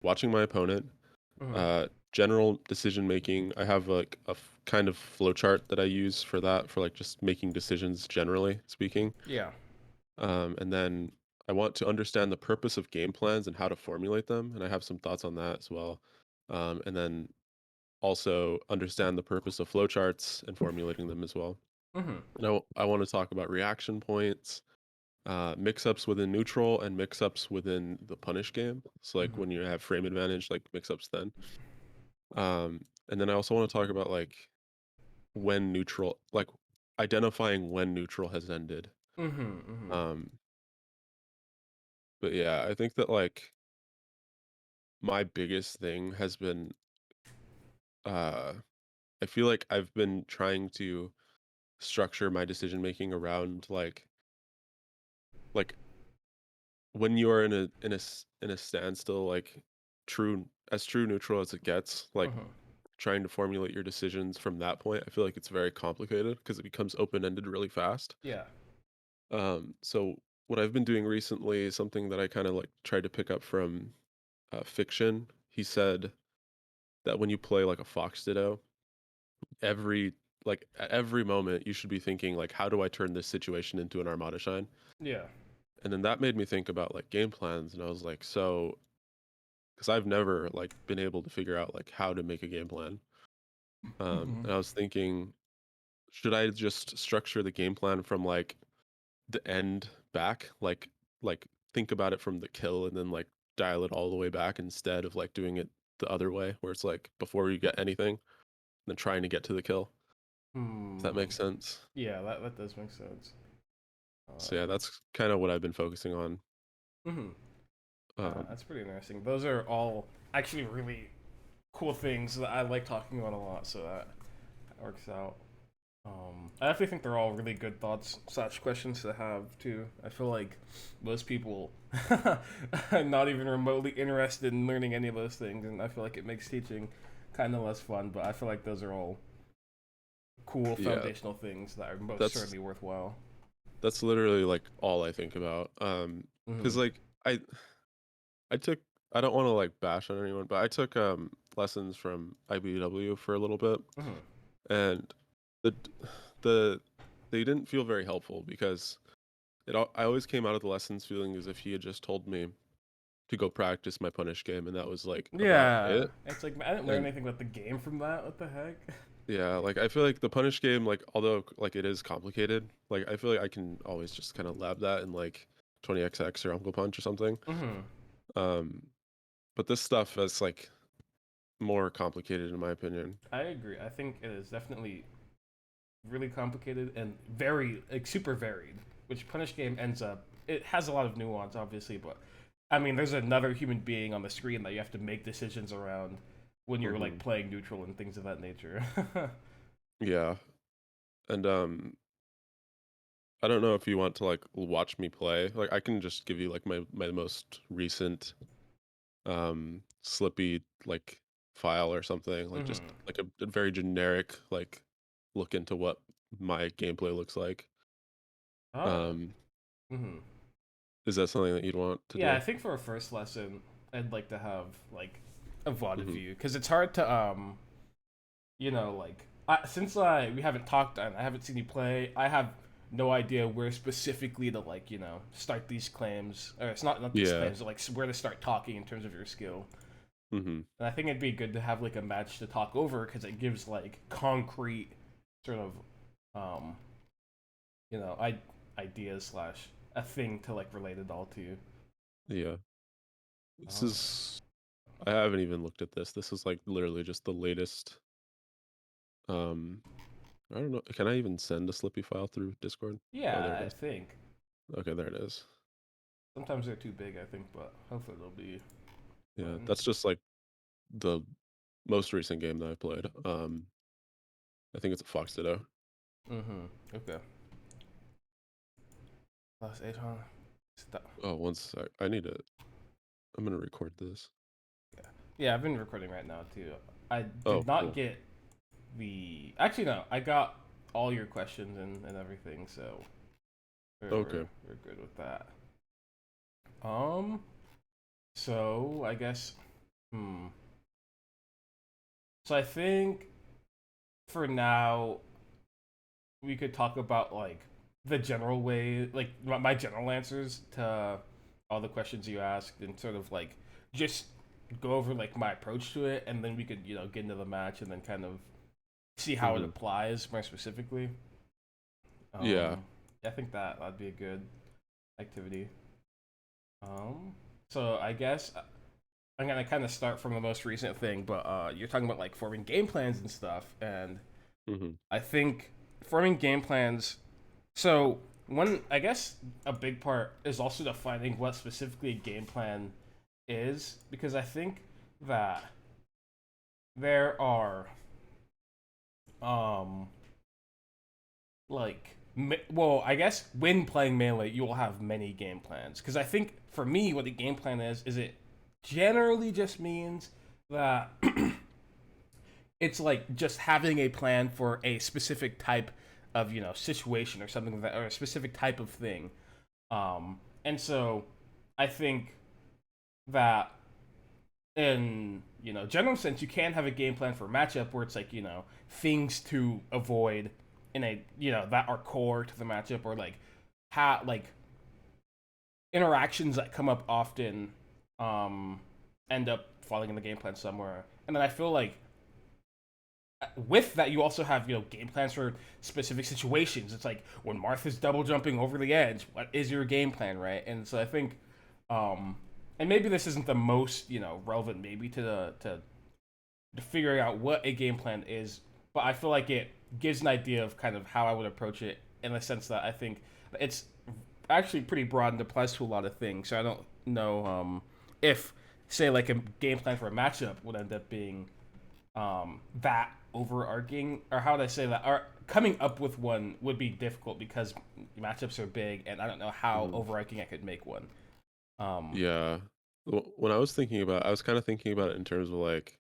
watching my opponent, Mm-hmm. general decision making. I have like kind of flowchart that I use for that, for like just making decisions generally speaking. Yeah. And then I want to understand the purpose of game plans and how to formulate them, and I have some thoughts on that as well. And then also understand the purpose of flowcharts and formulating them as well. Mm-hmm. And I want to talk about reaction points, mix-ups within neutral and mix-ups within the punish game. So like Mm-hmm. when you have frame advantage, like mix-ups then. And then I also want to talk about like when neutral, like identifying when neutral has ended. Mm-hmm. Mm-hmm. Um, but yeah, I think that like my biggest thing has been uh I feel like I've been trying to structure my decision making around like when you are in a standstill, like true neutral as it gets, like Mm-hmm. trying to formulate your decisions from that point. I feel like it's very complicated because it becomes open-ended really fast. Yeah. So what I've been doing recently is something that I kind of like tried to pick up from fiction. He said that when you play like a fox ditto, every at every moment you should be thinking like, how do I turn this situation into an armada shine? Yeah. And then that made me think about like game plans, and I was like, so because I've never like been able to figure out like how to make a game plan. Mm-hmm. And I was thinking, should I just structure the game plan from like the end back, like think about it from the kill and then like dial it all the way back instead of like doing it the other way, where it's like before you get anything, then trying to get to the kill. If that Hmm. makes sense. Yeah, that does make sense. So yeah, Um. that's kind of what I've been focusing on. Mm-hmm. Um, That's pretty interesting. Those are all actually really cool things that I like talking about a lot, so that works out. I definitely think they're all really good thoughts slash questions to have too. I feel like most people are not even remotely interested in learning any of those things, and I feel like it makes teaching kind of less fun. But I feel like those are all cool yeah, foundational things that are most that's certainly worthwhile. that's literally like all I think about. Mm-hmm. Because like I took I don't want to like bash on anyone, but I took lessons from IBW for a little bit, Mm-hmm. and the the they didn't feel very helpful because I always came out of the lessons feeling as if he had just told me to go practice my punish game, and that was like about Yeah, it. it's like I didn't learn And anything about the game from that. What the heck? yeah, like I feel like the punish game, like although like it is complicated, like I feel like I can always just kind of lab that in like 20XX or Uncle Punch or something. Mm-hmm. Um, but this stuff is like more complicated in my opinion. I agree. I think it is definitely really complicated and very like super varied. Which Punish game ends up it has a lot of nuance, obviously, but I mean, there's another human being on the screen that you have to make decisions around when you're like Hmm. playing neutral and things of that nature. Yeah, and I don't know if you want to like watch me play. Like I can just give you like my most recent Slippy like file or something, like just Mm-hmm. like a very generic like look into what my gameplay looks like. Oh. Um, Mm-hmm. is that something that you'd want to Yeah, I do? think for a first lesson, I'd like to have like a VOD of Hmm. you because it's hard to like since I we haven't talked and I haven't seen you play, I have no idea where specifically to like start these claims or it's not these Yeah. claims, but like where to start talking in terms of your skill. Hmm. And I think it'd be good to have like a match to talk over because it gives like concrete sort of um I ideas slash a thing to like relate it all to. Yeah. This Um, is I haven't even looked at this. This is like literally just the latest. Um, I don't know. Can I even send a Slippy file through Discord? Oh, there yeah, it I is. think Okay, there it is. sometimes they're too big. I think, but hopefully they'll be Yeah, fine. that's just like the most recent game that I played. I think it's a Fox Ditto. Mm-hmm. Okay. Plus 800. Oh, one sec. I need to. I'm gonna record this. Yeah. Yeah, I've been recording right now too. I Oh, did not cool. get the. Actually, no. I got all your questions and everything, so Okay. we're good with that. Um. So I guess. Hmm. So I think for now we could talk about like the general way, like my general answers to all the questions you asked, and sort of like just go over like my approach to it, and then we could get into the match and then kind of see how it Hmm. applies more specifically. Yeah. Um, I think that'd be a good activity. Um, so I guess I'm gonna kind of start from the most recent thing, but you're talking about like forming game plans and stuff, and Hmm. I think forming game plans. So one, I guess, a big part is also defining what specifically a game plan is, because I think that there are um like well, I guess when playing melee you will have many game plans, because I think for me what a game plan is it generally just means that it's like just having a plan for a specific type of situation or something like that, or a specific type of thing. And so I think that in general sense you can have a game plan for a matchup where it's like things to avoid in a that are core to the matchup, or like like interactions that come up often um end up falling in the game plan somewhere. And then I feel like with that you also have game plans for specific situations. It's like when Martha's double jumping over the edge, what is your game plan, right? And so I think um and maybe this isn't the most relevant maybe to to figuring out what a game plan is, but I feel like it gives an idea of kind of how I would approach it, in the sense that I think it's actually pretty broad and applies to a lot of things. So I don't know if say like a game plan for a matchup would end up being that overarching, or how would I say that? Or coming up with one would be difficult because matchups are big, and I don't know how Hmm. overarching I could make one. Um, Yeah. When I was thinking about, I was kind of thinking about it in terms of like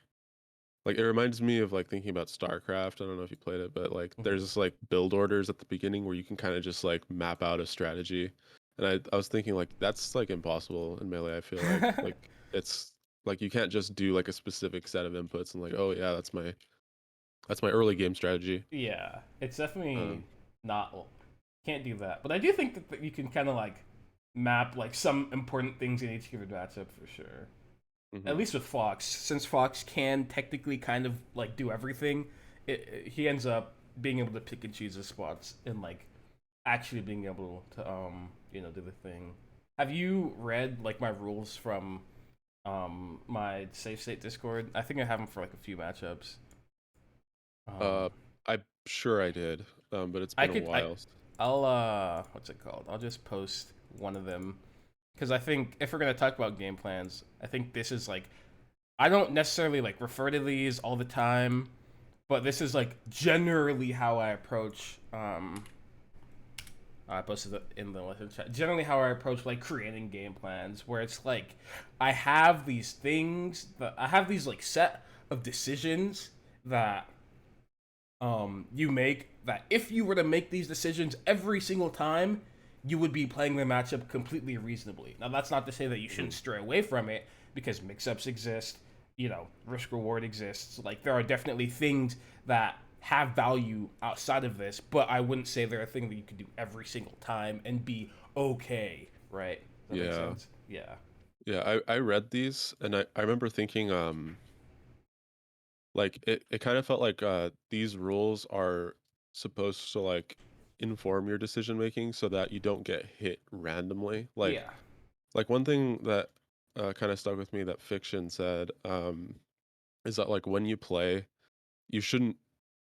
it reminds me of like thinking about StarCraft. I don't know if you played it, but like there's mhm. this like build orders at the beginning where you can kind of just like map out a strategy. And I was thinking like that's like impossible in Melee, I feel like it's like you can't just do like a specific set of inputs and like, oh yeah, that's my early game strategy. Yeah, it's definitely Um, not. Well, can't do that, but I do think that you can kind of like map like some important things in each given matchup for sure. At mhm. least with Fox, since Fox can technically kind of like do everything, he ends up being able to pick and choose his spots and like actually being able to do the thing. Have you read like my rules from my safe state Discord? I think I have them for like a few matchups. Uh, Um, I'm sure I did, but it's I been a could I while. I'll what's it called? I'll just post one of them, because I think if we're gonna talk about game plans, I think this is like I don't necessarily like refer to these all the time, but this is like generally how I approach. I posted it in the listen chat. Generally, how I approach like creating game plans, where it's like I have these things that I have these like set of decisions that you make, that if you were to make these decisions every single time, you would be playing the matchup completely reasonably. Now, that's not to say that you shouldn't Mhm. stray away from it, because mix-ups exist, risk reward exists. Like there are definitely things that have value outside of this, but I wouldn't say they're a thing that you could do every single time and be okay, right? Does that make Yeah. sense? Yeah. Yeah, I read these and I remember thinking like it kind of felt like these rules are supposed to like inform your decision making so that you don't get hit randomly. Yeah. Like one thing that kind of stuck with me that Fiction said is that like when you play, you shouldn't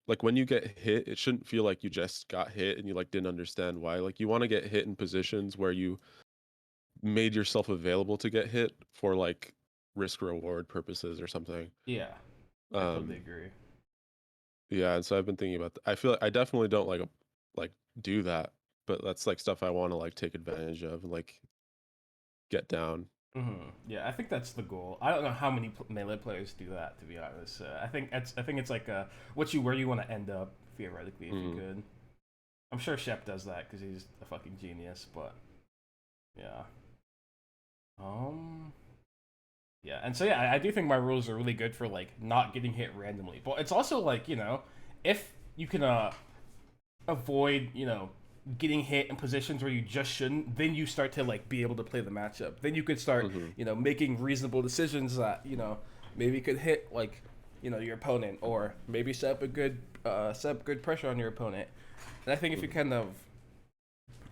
like when you get hit, it shouldn't feel like you just got hit and you like didn't understand why. Like you want to get hit in positions where you made yourself available to get hit for like risk reward purposes or something. Yeah. I totally Um, agree. yeah, and so I've been thinking about I feel like I definitely don't like do that, but that's like stuff I want to like take advantage of and like get down. Yeah, I think that's the goal. I don't know how many melee players do that, to be honest. I think it's like where you want to end up theoretically if you Hmm. could. I'm sure Shep does that because he's a fucking genius. But yeah. Um. Yeah, and so yeah, I do think my rules are really good for like not getting hit randomly. But it's also like if you can avoid getting hit in positions where you just shouldn't, then you start to like be able to play the matchup. Then you could start Hmm. making reasonable decisions that maybe could hit like your opponent, or maybe set up good pressure on your opponent. And I think if you Hmm. kind of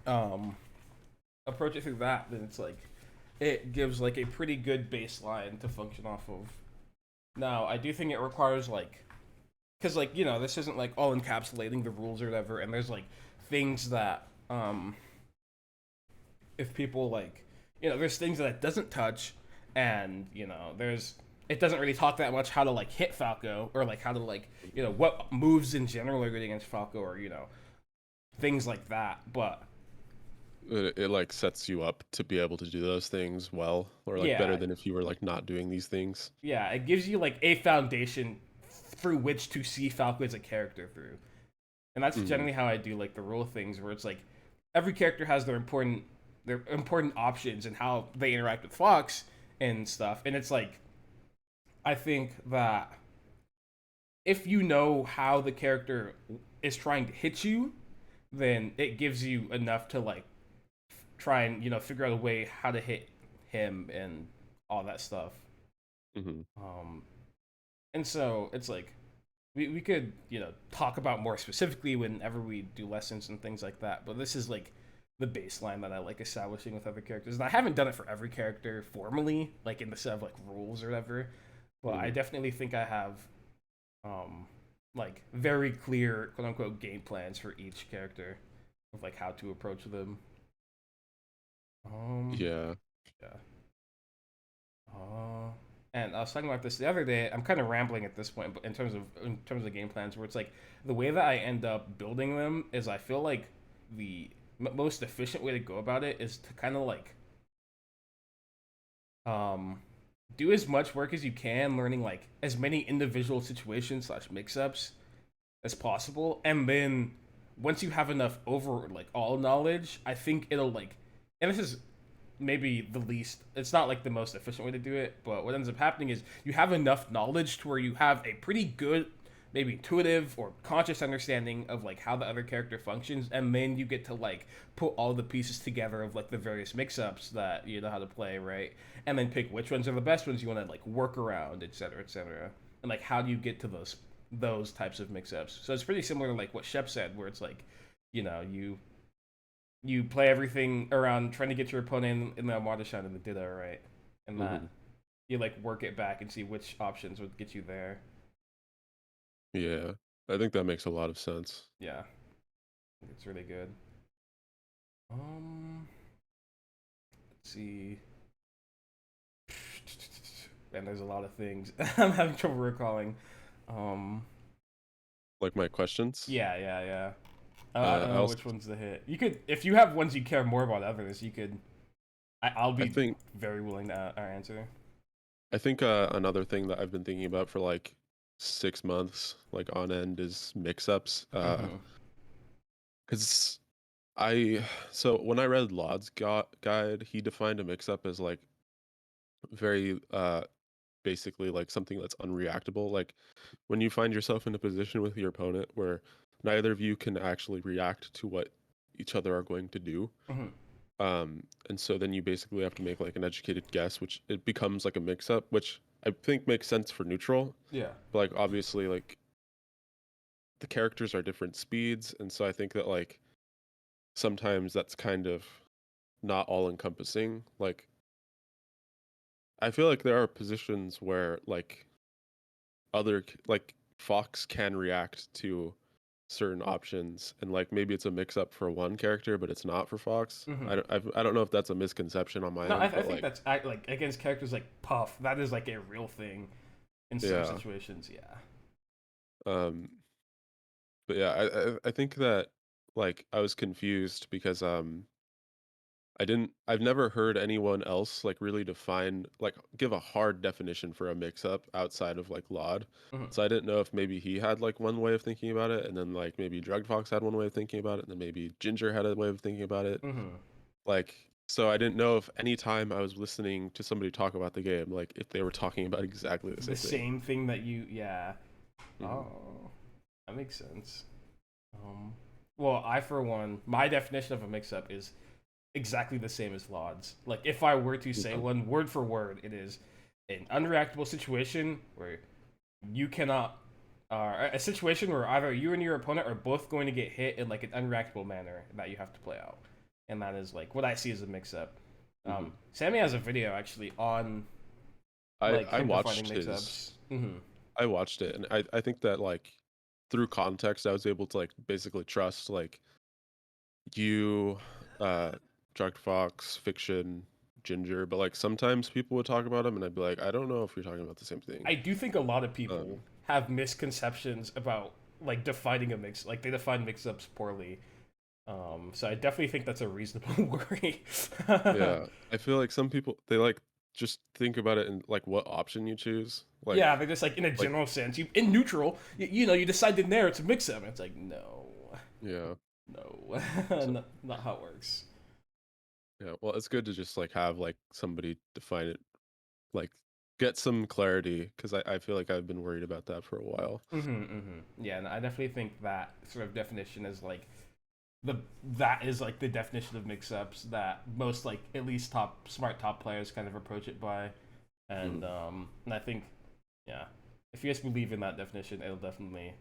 um approach it through that, then it's like it gives like a pretty good baseline to function off of. Now, I do think it requires like, because like this isn't like all encapsulating the rules or whatever, and there's like things that if people like there's things that it doesn't touch, and there's it doesn't really talk that much how to like hit Falco, or like how to like what moves in general are good against Falco, or things like that. But It like sets you up to be able to do those things well, or like better yeah, than if you were like not doing these things. yeah, it gives you like a foundation through which to see Falco as a character through. And that's Hmm. generally how I do like the rule things, where it's like every character has their important options and how they interact with Fox and stuff. And it's like I think that if you know how the character is trying to hit you, then it gives you enough to like try and figure out a way how to hit him and all that stuff. Hmm. Um, and so it's like we could talk about more specifically whenever we do lessons and things like that, but this is like the baseline that I like establishing with other characters, and I haven't done it for every character formally, like in the set of like rules or whatever, but I Hmm. definitely think I have um like very clear quote unquote game plans for each character of like how to approach them. um Yeah. yeah. Uh, and I was talking about this the other day. I'm kind of rambling at this point, but in terms of game plans, where it's like the way that I end up building them is I feel like the most efficient way to go about it is to kind of like um do as much work as you can, learning like as many individual situations slash mix-ups as possible, and then once you have enough over like all knowledge, I think it'll like, and this is maybe the least, it's not like the most efficient way to do it, but what ends up happening is you have enough knowledge to where you have a pretty good, maybe intuitive or conscious understanding of like how the other character functions, and then you get to like put all the pieces together of like the various mix-ups that you know how to play, right? And then pick which ones are the best ones you want to like work around, etc., etc. And like how do you get to those types of mix-ups? So it's pretty similar to like what Shep said, where it's like you play everything around trying to get your opponent in the Armada Shine and the Ditto, right? And that Hmm. you like work it back and see which options would get you there. Yeah. I think that makes a lot of sense. Yeah, it's really good. Um, let's see. And there's a lot of things I'm having trouble recalling. Um, Like my questions. yeah, yeah, yeah. I don't I know also which ones to hit. You could, if you have ones you care more about others, you could. I'll I be think very willing to answer. another thing that I've been thinking about for like 6 months, like on end, is mix-ups. Mm-hmm. Because I so when I read Laud's guide, he defined a mix-up as like very basically like something that's unreactable. Like when you find yourself in a position with your opponent where neither of you can actually react to what each other are going to do. Mm-hmm. And so then you basically have to make like an educated guess, which it becomes like a mix-up, which I think makes sense for neutral. Yeah. But like obviously like the characters are different speeds, and so I think that like sometimes that's kind of not all encompassing. Like I feel like there are positions where like like Fox can react to certain options, and like maybe it's a mix up for one character but it's not for Fox. Mm-hmm. I don't know if that's a misconception on my No, end, I but think like that's like against characters like Puff. That is like a real thing in some yeah. situations. Yeah. um but yeah, I think that like I was confused because I've never heard anyone else like really define like give a hard definition for a mix up outside of like Laud. Mm-hmm. So I didn't know if maybe he had like one way of thinking about it, and then like maybe Drugged Fox had one way of thinking about it, and then maybe Ginger had a way of thinking about it. Mm-hmm. Like So I didn't know if any time I was listening to somebody talk about the game, like if they were talking about exactly the The same thing. same thing that you, yeah. Hmm. Oh, that makes sense. Um, well, I for one, my definition of a mix-up is exactly the same as Laud's. Like, if I were to say Okay. one word for word, it is an unreactable situation where you cannot, a situation where either you and your opponent are both going to get hit in like an unreactable manner that you have to play out, and that is like what I see as a mix-up. Hmm. Sammy has a video actually on I like I him defining watched his mix-ups. Mm-hmm. I watched it, and I think that like through context, I was able to like basically trust like you, uh, Drugged Fox, Fiction, Ginger, but like sometimes people would talk about him, and I'd be like, I don't know if you're talking about the same thing. I do think a lot of people Um, have misconceptions about like defining a mix. Like they define mix-ups poorly. So I definitely think that's a reasonable worry. yeah, I feel like some people they like just think about it in like what option you choose, Yeah, they're just like in a like general sense. You in neutral, you know, you decide in there it's a mix-up. And it's like no, yeah. no, So not how it works. yeah, well, it's good to just like have like somebody define it, like get some clarity because I feel like I've been worried about that for a while. Yeah, and I definitely think that sort of definition is like the that is like the definition of mix-ups that most like at least top players kind of approach it by, Mhm. and I think yeah, if you guys believe in that definition, it'll definitely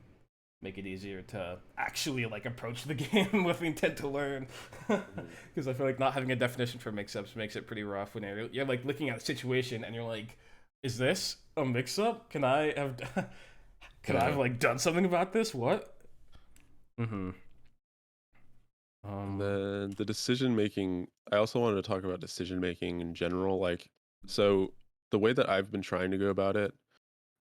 make it easier to actually like approach the game with intent to learn. Mhm. Because I feel like not having a definition for mix-ups makes it pretty rough when you're like looking at a situation and you're like, is this a mix-up? Can I have can I have Yeah. like done something about this? What? Mm-hmm. And Um. then the decision making, I also wanted to talk about decision making in general. Like, so the way that I've been trying to go about it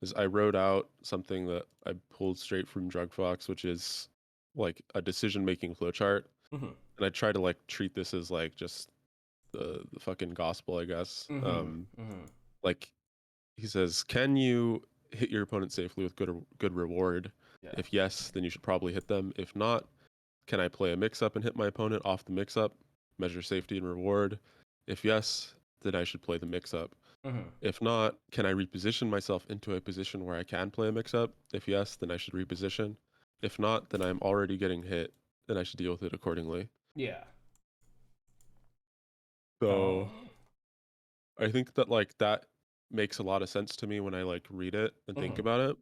is I wrote out something that I pulled straight from Drug Fox, which is like a decision making flowchart. Mm-hmm. And I try to like treat this as like just the fucking gospel, I guess. Mm-hmm. Mm-hmm. Like he says, can you hit your opponent safely with good reward? Yeah. If yes, then you should probably hit them. If not, can I play a mix up and hit my opponent off the mix up? Measure safety and reward. If yes, then I should play the mix up. Mm-hmm. If not, can I reposition myself into a position where I can play a mix up? If yes, then I should reposition. If not, then I'm already getting hit and I should deal with it accordingly. Yeah. So Um. I think that like that makes a lot of sense to me when I like read it and think Mm-hmm. about it.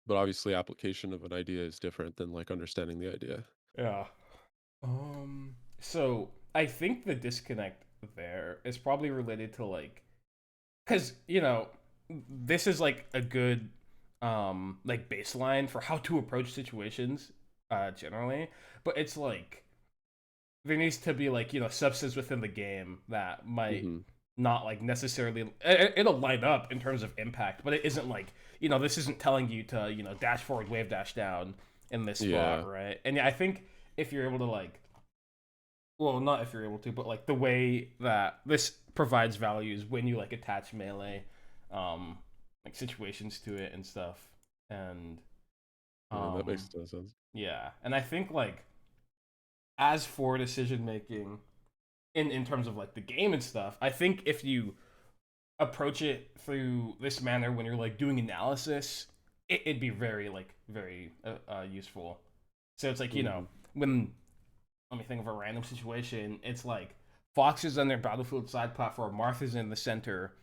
But obviously application of an idea is different than like understanding the idea. Yeah. So I think the disconnect there is probably related to like because you know this is like a good like baseline for how to approach situations generally, but it's like there needs to be like substance within the game that might Hmm. not like necessarily it'll line up in terms of impact, but it isn't like this isn't telling you to dash forward wave dash down in this Yeah. spot, right? And yeah, I think if you're able to like well, not if you're able to, but like the way that this provides values when you like attach melee, um, like situations to it and stuff, and Yeah, that makes um, a ton of sense. yeah, and I think like as for decision making in terms of like the game and stuff, I think if you approach it through this manner when you're like doing analysis, it'd be very like very useful. So it's like Hmm. when let me think of a random situation. It's like Fox is on their battlefield side platform, Martha's in the center.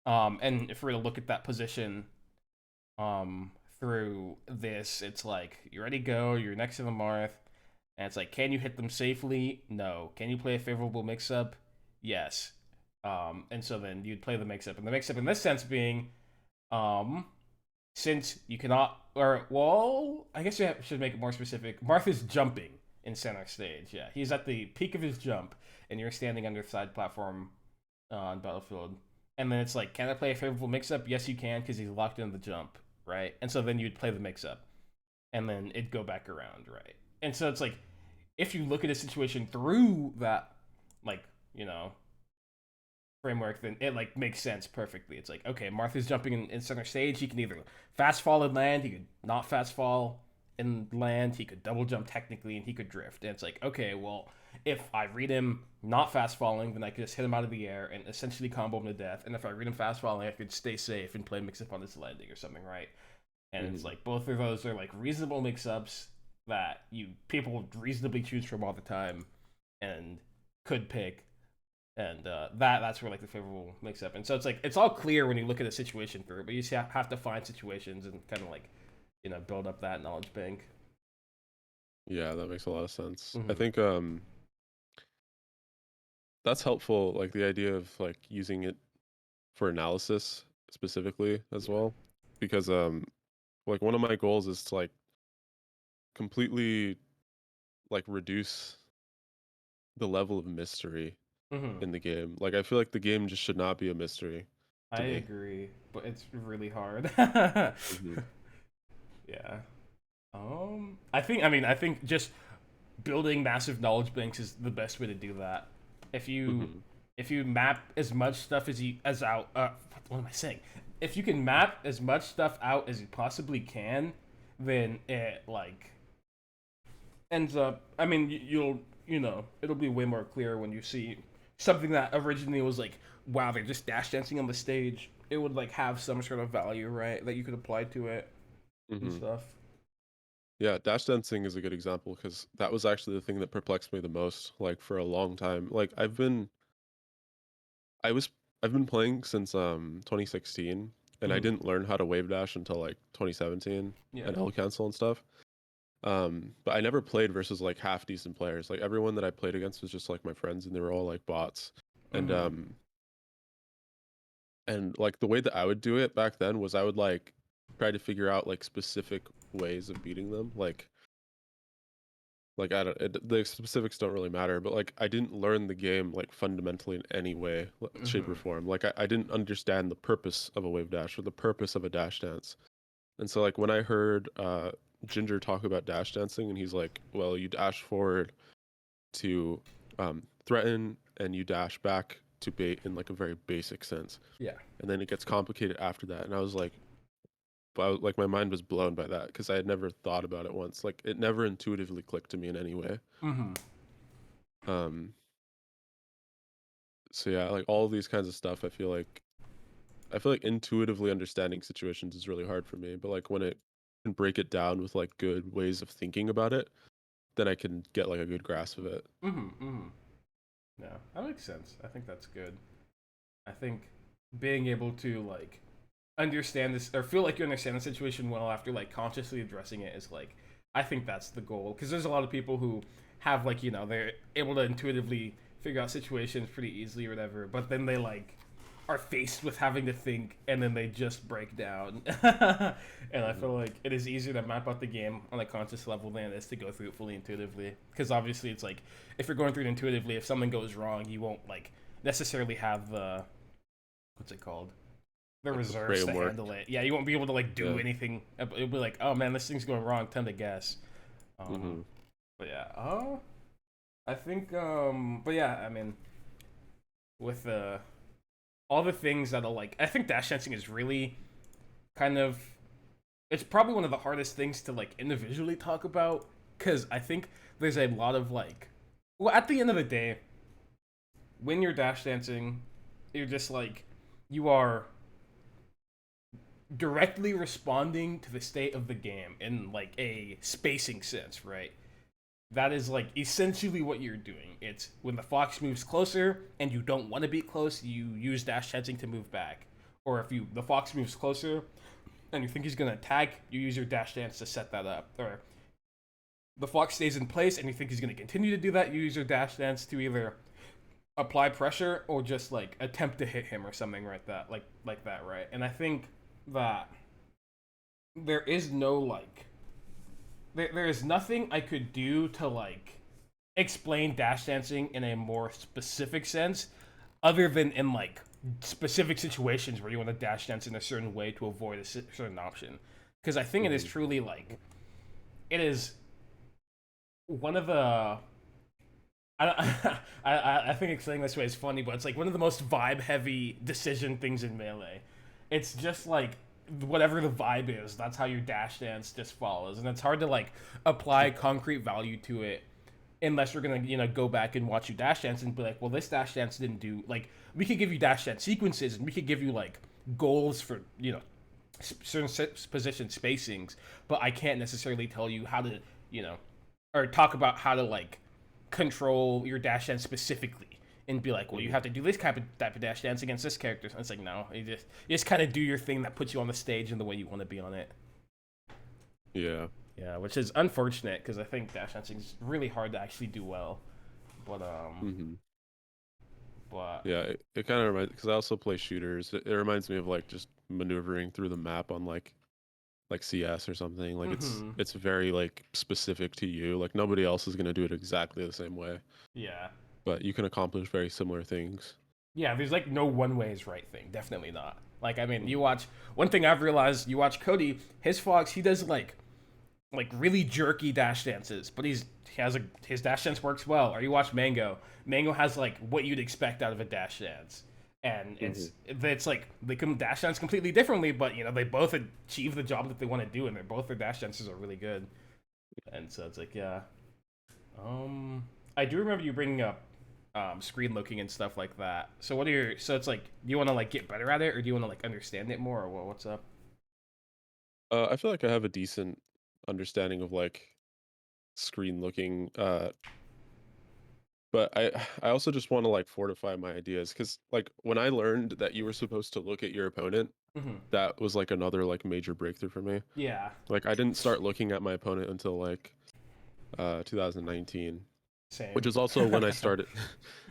And if we're to look at that position, through this, it's like you ready to go, you're next to the Marth, and it's like, can you hit them safely? No. Can you play a favorable mix up? Yes. And so then you'd play the mix up. And the mix up in this sense being, um, since you cannot, or well, I guess should make it more specific. Martha's jumping in center stage. Yeah, he's at the peak of his jump, and you're standing under side platform on battlefield. And then it's like, can I play a favorable mix-up? Yes, you can, because he's locked in the jump, right? And so then you'd play the mix-up, and then it'd go back around, right? And so it's like, if you look at a situation through that, like framework, then it like makes sense perfectly. It's like, okay, Martha's jumping in center stage. He can either fast fall and land. He could not fast fall and land, he could double jump technically, and he could drift. And it's like, okay, well, if I read him not fast falling, then I could just hit him out of the air and essentially combo him to death. And if I read him fast falling, I could stay safe and play mix up on his landing or something, right? And it's Hmm. like both of those are like reasonable mix ups that you people would reasonably choose from all the time and could pick. And that's where like the favorable mix up. And so it's like it's all clear when you look at a situation through, but you just have to find situations and kind of like build up that knowledge bank. Yeah, that makes a lot of sense. I Mm-hmm. think that's helpful, like the idea of like using it for analysis specifically as Yeah. well, because like one of my goals is to like completely like reduce the level of mystery Mm-hmm. in the game. Like I feel like the game just should not be a mystery I to me. agree, but it's really hard. Hmm. Yeah. I think just building massive knowledge banks is the best way to do that. If you Hmm. if you map as much stuff as you as out what am I saying? If you can map as much stuff out as you possibly can, then it like ends up. I mean, you'll it'll be way more clear when you see something that originally was like, wow, they're just dash dancing on the stage. It would like have some sort of value, right, that you could apply to it and Hmm. stuff. Yeah, dash dancing is a good example because that was actually the thing that perplexed me the most, like for a long time. Like I was I've been playing since 2016, and I Mm-hmm. didn't learn how to wave dash until like 2017 Yeah. at L Council and stuff. But I never played versus like half decent players. Like everyone that I played against was just like my friends, and they were all like bots. And Mm-hmm. like the way that I would do it back then was I would like try to figure out like specific ways of beating them. Like I don't the specifics don't really matter, but like I didn't learn the game like fundamentally in any way, shape or Mm-hmm. form. Like I didn't understand the purpose of a wave dash or the purpose of a dash dance. And so like when I heard Ginger talk about dash dancing and he's like, well, you dash forward to threaten and you dash back to bait in like a very basic sense. Yeah. And then it gets complicated after that. And I was like, like my mind was blown by that because I had never thought about it once. Like it never intuitively clicked to me in any way. Mm-hmm. Um, so yeah, like all these kinds of stuff, I feel like intuitively understanding situations is really hard for me. But like when it can break it down with like good ways of thinking about it, then I can get like a good grasp of it. Mm-hmm. Mm-hmm. Yeah, that makes sense. I think that's good. I think being able to like understand this or feel like you understand the situation well after like consciously addressing it is like I think that's the goal because there's a lot of people who have like they're able to intuitively figure out situations pretty easily or whatever, but then they like are faced with having to think and then they just break down. And I Hmm. feel like it is easier to map out the game on a conscious level than it is to go through it fully intuitively because obviously it's like if you're going through it intuitively, if something goes wrong you won't like necessarily have the what's it called, the Like the reserves to framework. handle it. Yeah, you won't be able to like do Yeah. anything. It'll be like, oh man, this thing's going wrong. Time to guess. Um, Hmm. but yeah, I think, but yeah, I mean, with all the things that'll like, I think dash dancing is really kind of, it's probably one of the hardest things to like individually talk about because I think there's a lot of like, well, at the end of the day, when you're dash dancing, you're just like, you are directly responding to the state of the game in like a spacing sense, right? That is like essentially what you're doing. It's when the fox moves closer and you don't want to be close, you use dash chancing to move back. Or if you the fox moves closer and you think he's gonna attack, you use your dash dance to set that up. Or the fox stays in place and you think he's gonna continue to do that, you use your dash dance to either apply pressure or just like attempt to hit him or something like that, like that, right? And I think that there is no like there is nothing I could do to like explain dash dancing in a more specific sense other than in like specific situations where you want to dash dance in a certain way to avoid a certain option because I think it is Hmm. truly like it is one of the I think explaining this way is funny, but it's like one of the most vibe heavy decision things in melee. It's just like whatever the vibe is, that's how your dash dance just follows, and it's hard to like apply concrete value to it unless you're gonna go back and watch you dash dance and be like, well, this dash dance didn't do like we could give you dash dance sequences and we could give you like goals for certain position spacings, but I can't necessarily tell you how to or talk about how to like control your dash dance specifically and be like, well, you Mhm. have to do this type of dash dance against this character. And it's like, no, you just kind of do your thing that puts you on the stage in the way you want to be on it. Yeah. Yeah, which is unfortunate because I think dash dancing is really hard to actually do well. But Hmm. but Yeah, it kind of reminds because I also play shooters. It reminds me of like just maneuvering through the map on like CS or something. Like hmm it's very like specific to you. Like nobody else is gonna do it exactly the same way, yeah, but you can accomplish very similar things. yeah. There's like no one way is right thing. Definitely not. Like I mean, you Mhm. watch one thing I've realized. You watch Cody, his Fox. He does like really jerky dash dances, but he has a his dash dance works well. Or you watch Mango. Mango has like what you'd expect out of a dash dance, and Mhm. it's like they can dash dance completely differently, but they both achieve the job that they want to do, and they're both their dash dances are really good. And so it's like yeah, I do remember you bringing up screen looking and stuff like that. So what are your so it's like do you want to like get better at it, or do you want to like understand it more, or what's up? I feel like I have a decent understanding of like screen looking, but I also just want to like fortify my ideas because like when I learned that you were supposed to look at your opponent, hmm that was like another like major breakthrough for me. Yeah, Like I didn't start looking at my opponent until like 2019, which same. is also when I started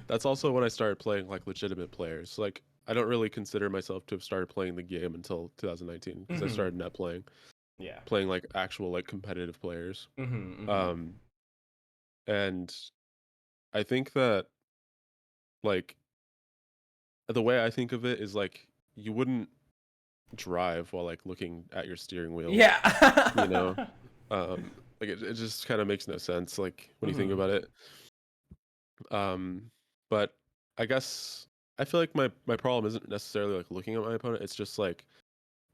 that's also when I started playing like legitimate players. Like I don't really consider myself to have started playing the game until 2019 because I hmm started net Yeah. playing like actual like competitive players. Mm-hmm. Um and I think that like the way I think of it is like you wouldn't drive while like looking at your steering wheel, you know? Yeah. Like it just kind of makes no sense like when you think hmm about it. But I guess I feel like my problem isn't necessarily like looking at my opponent, it's just like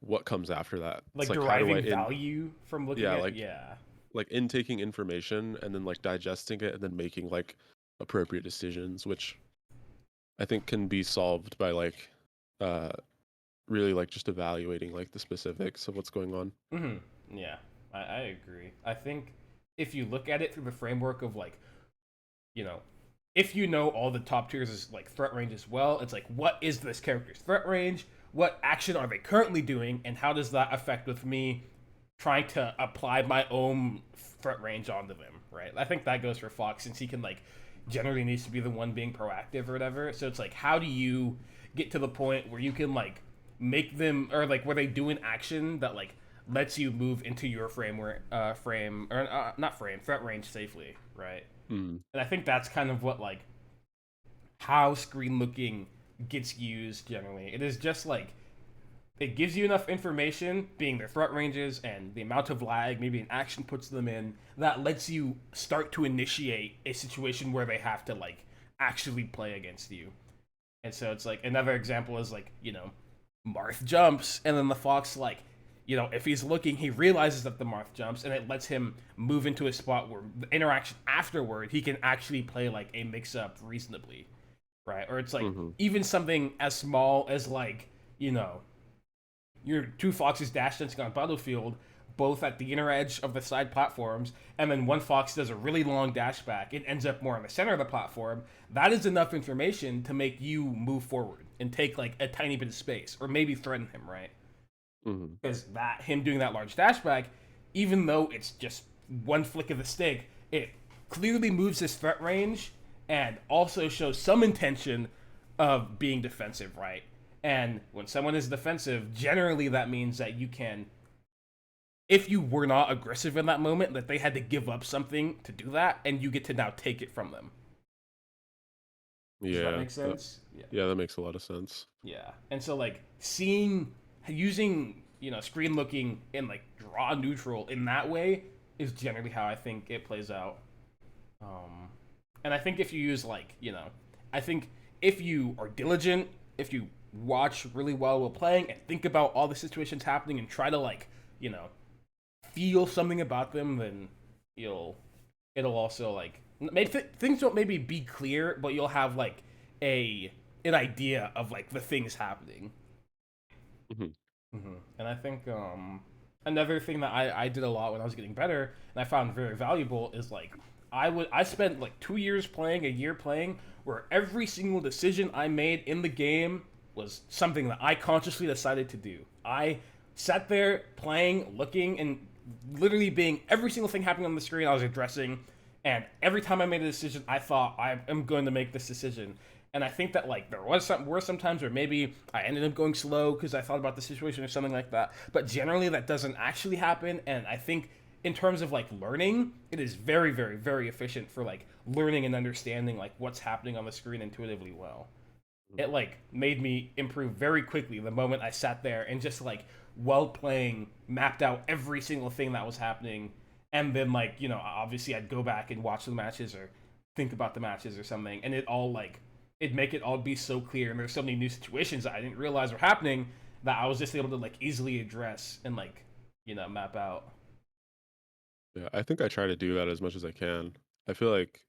what comes after that. It's Like like how do I deriving in value from looking yeah, at yeah. like intaking information and then like digesting it and then making like appropriate decisions, which I think can be solved by like uh really like just evaluating like the specifics of what's going on. hmm Yeah. I agree. I think if you look at it through the framework of like, you know, if you know all the top tiers is like threat range as well, it's like what is this character's threat range? What action are they currently doing, and how does that affect with me trying to apply my own threat range onto them, right? I think that goes for Fox since he can like generally needs to be the one being proactive or whatever. So it's like how do you get to the point where you can like make them or like where they do an action that like lets you move into your frame or not frame threat range safely, right? Mm. And I think that's kind of what like how screen looking gets used generally. It is just like it gives you enough information, being their threat ranges and the amount of lag maybe an action puts them in, that lets you start to initiate a situation where they have to like actually play against you. And so it's like another example is like, Marth jumps and then the fox like, if he's looking, he realizes that the Marth jumps and it lets him move into a spot where the interaction afterward he can actually play like a mix up reasonably. Right? Or it's like Mhm. even something as small as like, you know, your two foxes dash dancing on battlefield, both at the inner edge of the side platforms, and then one fox does a really long dash back. It ends up more in the center of the platform. That is enough information to make you move forward and take like a tiny bit of space, or maybe threaten him, right? Mhm. Because that him doing that large dash back, even though it's just one flick of the stick, it clearly moves his threat range and also shows some intention of being defensive, right? And when someone is defensive, generally that means that you can, if you were not aggressive in that moment, that they had to give up something to do that, and you get to now take it from them. Does that Yeah. make sense? Yeah. Yeah, that makes a lot of sense. Yeah. And so like using screen looking and like draw neutral in that way is generally how I think it plays out. Um, and I think if you use like I think if you are diligent, if you watch really well while playing and think about all the situations happening and try to like, you know, feel something about them, then you'll it'll also like maybe things don't maybe be clear, but you'll have like a an idea of like the things happening. Mhm. And I think another thing that I did a lot when I was getting better and I found very valuable is like I spent like 2 years playing, a year playing, where every single decision I made in the game was something that I consciously decided to do. I sat there playing, looking, and literally being every single thing happening on the screen I was addressing, and every time I made a decision, I thought I am going to make this decision. And I think that like there were some times where maybe I ended up going slow because I thought about the situation or something like that. But generally, that doesn't actually happen. And I think in terms of like learning, it is very, very, very efficient for like learning and understanding like what's happening on the screen intuitively well. It like made me improve very quickly the moment I sat there and just like while playing mapped out every single thing that was happening, and then like obviously I'd go back and watch the matches or think about the matches or something, and it all like it'd make it all be so clear, and there's so many new situations that I didn't realize were happening that I was just able to like easily address and like map out. Yeah, I think I try to do that as much as I can. I feel like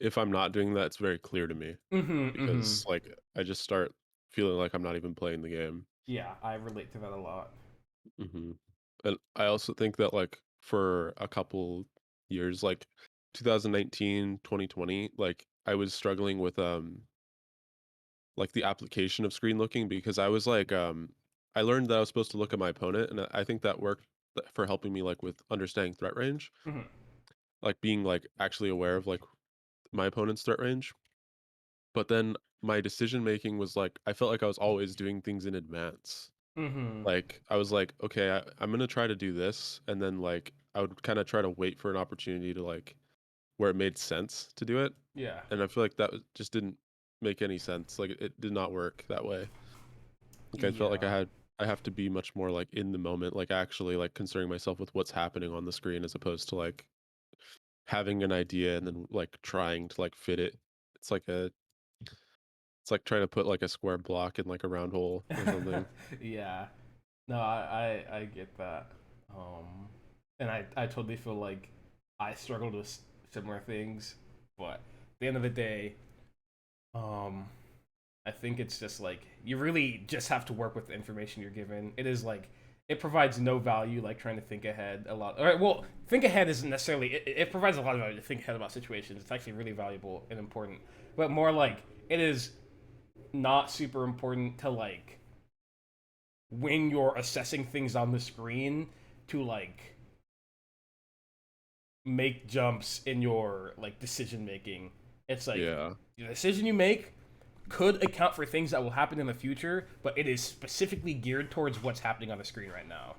if I'm not doing that, it's very clear to me Mm-hmm. because like I just start feeling like I'm not even playing the game. Yeah, I relate to that a lot. hmm And I also think that like for a couple years, like 2019, 2020, like I was struggling with like the application of screen looking because I was like I learned that I was supposed to look at my opponent and I think that worked for helping me like with understanding threat range, Mm-hmm. like being like actually aware of like my opponent's threat range. But then my decision making was like I felt like I was always doing things in advance. Mm-hmm. Like I was like, okay, I'm gonna try to do this, and then like I would kind of try to wait for an opportunity to like where it made sense to do it, Yeah. and I feel like just didn't make any sense. Like it did not work that way. Like I felt like Yeah. I have to be much more like in the moment, like actually like concerning myself with what's happening on the screen as opposed to like having an idea and then like trying to like fit it. It's like a it's like trying to put like a square block in like a round hole or something. Yeah. No, I get that. Um, and I totally feel like I struggled with similar things, but at the end of the day, um, I think it's just like you really just have to work with the information you're given. It is like it provides no value like trying to think ahead a lot. All right, well, think ahead isn't necessarily it provides a lot of value to think ahead about situations. It's actually really valuable and important, but more like it is not super important to like when you're assessing things on the screen to like make jumps in your like decision making. It's like Yeah. the decision you make could account for things that will happen in the future, but it is specifically geared towards what's happening on the screen right now,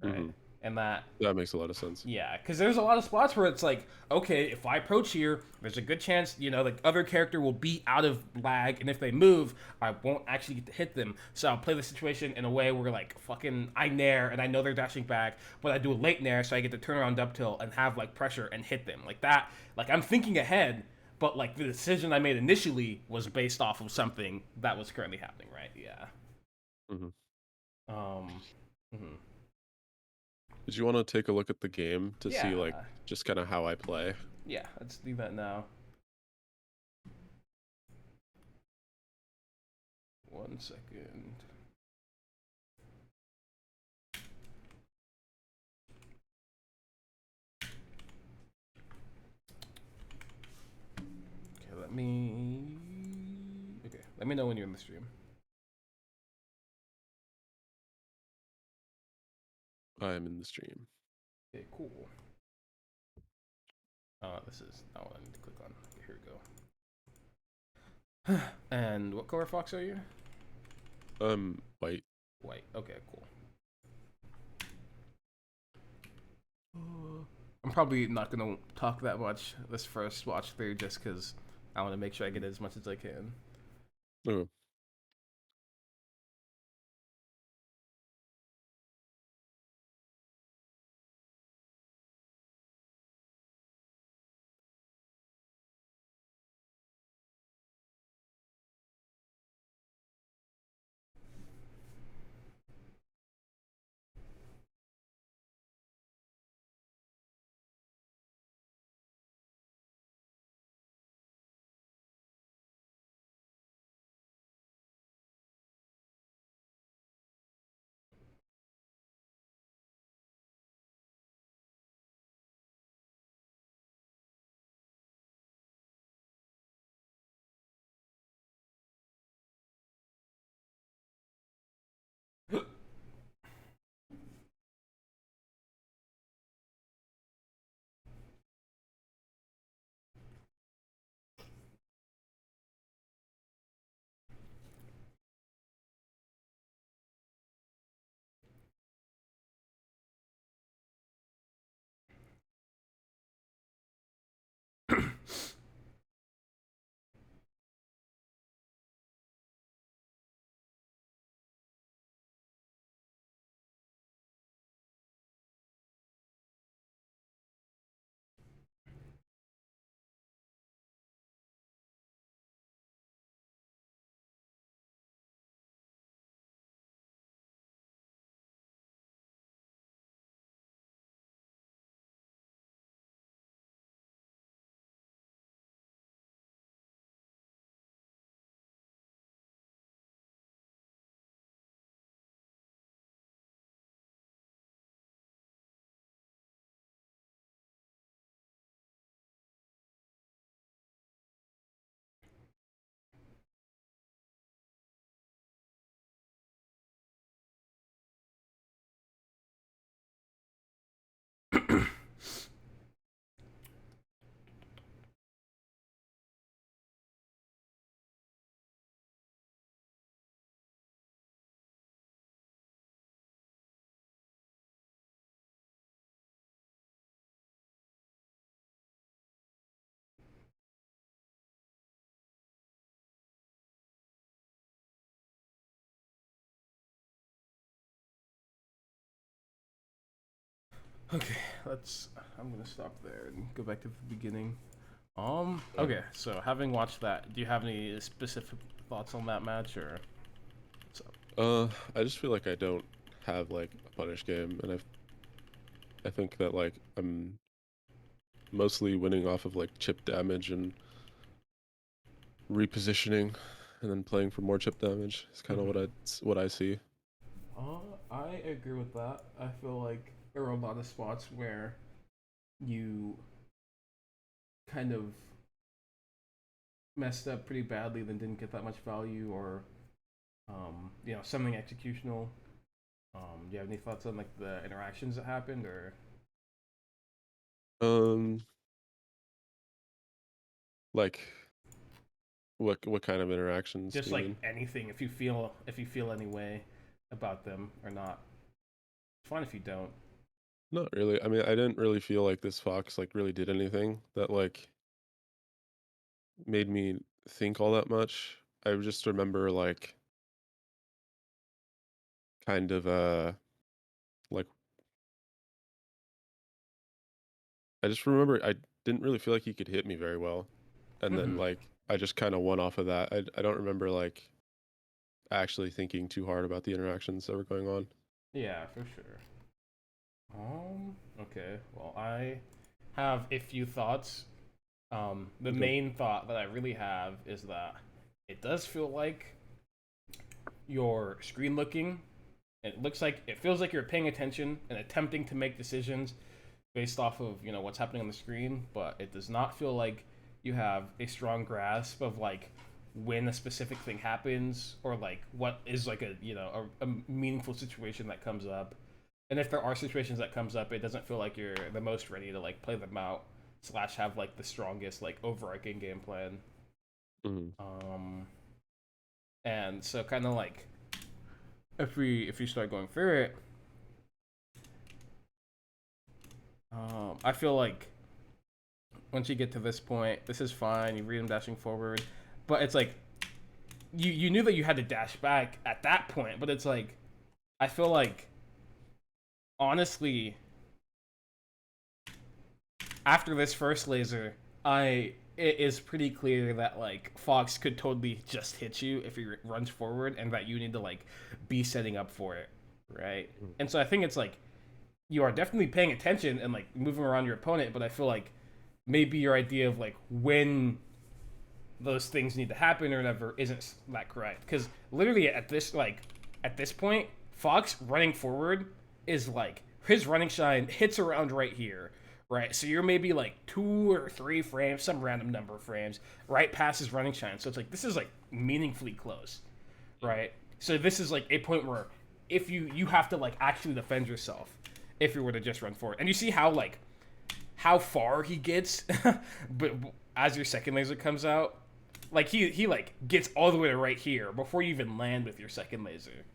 right? hmm And that That makes a lot of sense. yeah, because there's a lot of spots where it's like, okay, if I approach here, there's a good chance, the other character will be out of lag, and if they move, I won't actually get to hit them. So I'll play the situation in a way where, like, fucking, I nair, and I know they're dashing back, but I do a late nair, so I get to turn around up tilt and have, like, pressure and hit them. Like that, like, I'm thinking ahead, but, like, the decision I made initially was based off of something that was currently happening, right? Yeah. hmm Um, mhm. Did you want to take a look at the game to see like Yeah. just kind of how I play? Yeah, let's do that now. 1 second. Okay, let me. Okay, let me know when you're in the stream. I am in the stream. Okay, cool. This is not what I need to click on. Okay, here we go. And what color fox are you? White. White. Okay, cool. I'm probably not gonna talk that much this first watch through just because I want to make sure I get as much as I can. Oh, Okay, let's. I'm gonna stop there and go back to the beginning. Yeah. Okay, so having watched that, do you have any specific thoughts on that match, or so? I just feel like I don't have like a punish game, and I think that like I'm mostly winning off of like chip damage and repositioning, and then playing for more chip damage. It's kind of Mm-hmm. what I see. I agree with that. I feel like there are a lot of spots where you kind of messed up pretty badly, then didn't get that much value, or something executional. Do you have any thoughts on like the interactions that happened, or Um, like what kind of interactions do just you like mean? anything? If you feel any way about them or not, it's fine if you don't. Not really. I mean, I didn't really feel like this fox like really did anything that like made me think all that much. I just remember like kind of like I just remember I didn't really feel like he could hit me very well. And then Mm-hmm. like I just kind of won off of that. I don't remember like actually thinking too hard about the interactions that were going on. Yeah, for sure. Okay. Well, I have a few thoughts. The Okay. main thought that I really have is that it does feel like you're screen looking. It feels like you're paying attention and attempting to make decisions based off of what's happening on the screen, but it does not feel like you have a strong grasp of like when a specific thing happens or like what is like a meaningful situation that comes up. And if there are situations that comes up, it doesn't feel like you're the most ready to like play them out slash have like the strongest like overarching game plan. Hmm. Um, and so kind of like if we start going through it, I feel like once you get to this point, this is fine. You read him dashing forward, but it's like you knew that you had to dash back at that point. But it's like I feel like honestly, after this first laser, it is pretty clear that like Fox could totally just hit you if he runs forward, and that you need to like be setting up for it, right? And so I think it's like you are definitely paying attention and like moving around your opponent, but I feel like maybe your idea of like when those things need to happen or whatever isn't that correct. Because literally at this point, Fox running forward is like his running shine hits around right here, right? So you're maybe like 2 or 3 frames, some random number of frames, right past his running shine. So it's like this is like meaningfully close, right? So this is like a point where if you have to like actually defend yourself if you were to just run forward, and you see how far he gets, but as your second laser comes out, like he like gets all the way to right here before you even land with your second laser.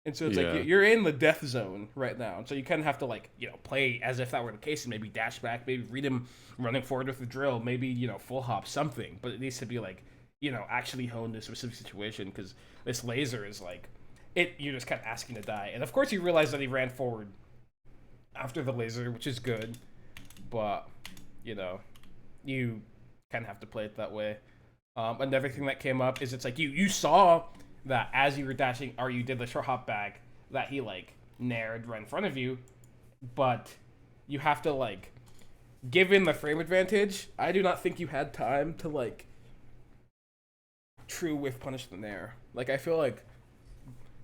And so it's like Yeah. you're in the death zone right now. And so you kind of have to like play as if that were the case and maybe dash back, maybe read him running forward with the drill, maybe full hop something. But it needs to be like actually honed to a specific situation because this laser is like it. You're just kind of asking to die. And of course you realize that he ran forward after the laser, which is good. But you know you kind of have to play it that way. Another thing that came up is it's like you saw that as you were dashing or you did the short hop back that he like nared right in front of you, but you have to like given the frame advantage, I do not think you had time to like true whiff punish the nair. Like I feel like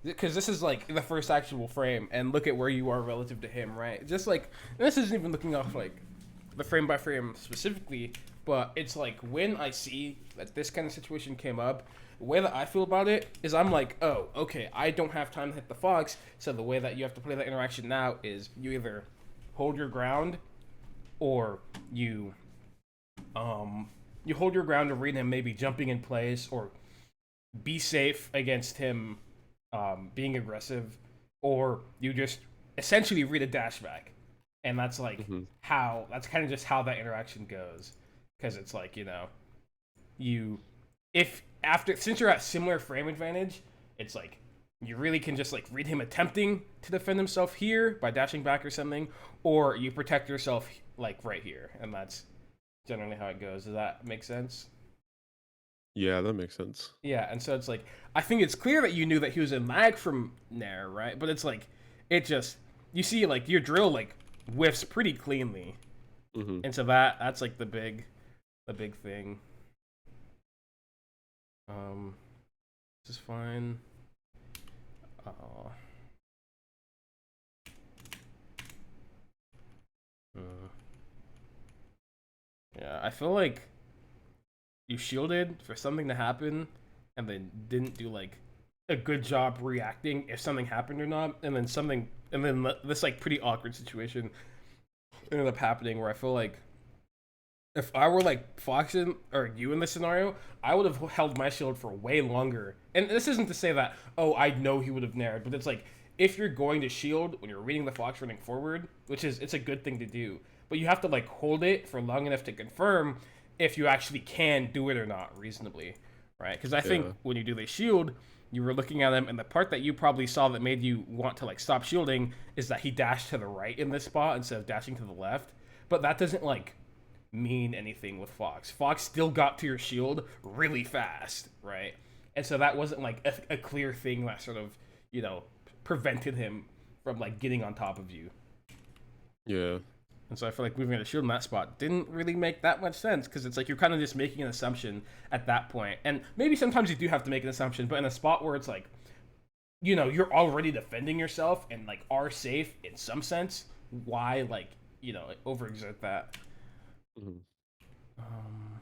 because this is like the first actual frame, and look at where you are relative to him, right? Just like this isn't even looking off like the frame by frame specifically, but it's like when I see that this kind of situation came up, the way that I feel about it is I'm like, oh, okay, I don't have time to hit the fox, so the way that you have to play that interaction now is you either hold your ground or um you hold your ground to read him maybe jumping in place or be safe against him being aggressive, or you just essentially read a dash back, and that's like Hmm. how that's kind of just how that interaction goes, because it's like you if after since you're at similar frame advantage, it's like you really can just like read him attempting to defend himself here by dashing back or something, or you protect yourself like right here, and that's generally how it goes. Does that make sense? Yeah, that makes sense. Yeah, and so it's like I think it's clear that you knew that he was in lag from Nair, right? But it's like it just you see like your drill like whiffs pretty cleanly, Hmm. and so that's like the big thing. Um, this is fine. Uh, uh, yeah, I feel like you shielded for something to happen, and then didn't do like a good job reacting if something happened or not, and then this like pretty awkward situation ended up happening where I feel like if I were like Foxen or you in this scenario, I would have held my shield for way longer. And this isn't to say that, oh, I know he would have nared, but it's like if you're going to shield when you're reading the Fox running forward, which is it's a good thing to do, but you have to like hold it for long enough to confirm if you actually can do it or not reasonably, right? Because I think Yeah. when you do the shield, you were looking at him, and the part that you probably saw that made you want to like stop shielding is that he dashed to the right in this spot instead of dashing to the left. But that doesn't like mean anything with Fox. Fox still got to your shield really fast, right? And so that wasn't like a clear thing that sort of, you know, prevented him from like getting on top of you. Yeah. And so I feel like moving a shield in that spot didn't really make that much sense because it's like you're kind of just making an assumption at that point. And maybe sometimes you do have to make an assumption, but in a spot where it's like, you know, you're already defending yourself and like are safe in some sense, why like, you know, overexert that? Hmm. Um,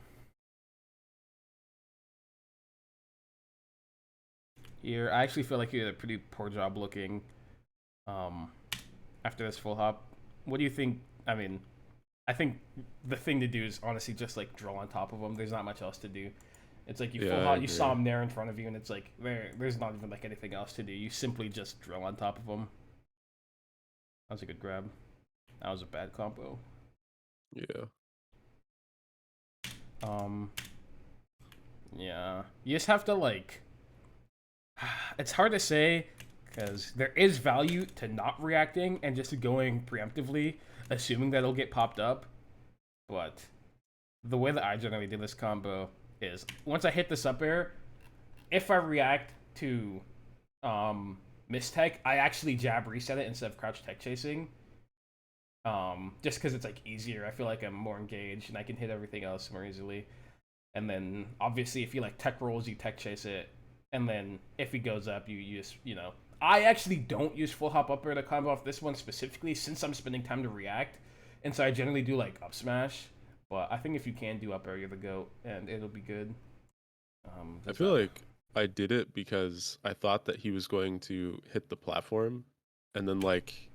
Here, I actually feel like you did a pretty poor job looking um, after this full hop. What do you think? I mean, I think the thing to do is honestly just like drill on top of him. There's not much else to do. It's like you Yeah, full I hop, you saw agree. him there in front of you, and it's like there's not even like anything else to do. You simply just drill on top of him. That was a good grab. That was a bad combo. Yeah. Um, yeah, you just have to like. It's hard to say because there is value to not reacting and just going preemptively, assuming that it'll get popped up. But the way that I generally do this combo is once I hit this up air, if I react to miss tech, I actually jab reset it instead of crouch tech chasing. Just because it's like easier. I feel like I'm more engaged and I can hit everything else more easily. And then obviously if he like tech rolls, you tech chase it. And then if he goes up, you use, you know. I actually don't use full hop up air to combo off this one specifically since I'm spending time to react. And so I generally do like up smash. But I think if you can do up air, you're the goat and it'll be good. I Does feel that like I did it because I thought that he was going to hit the platform, and then like,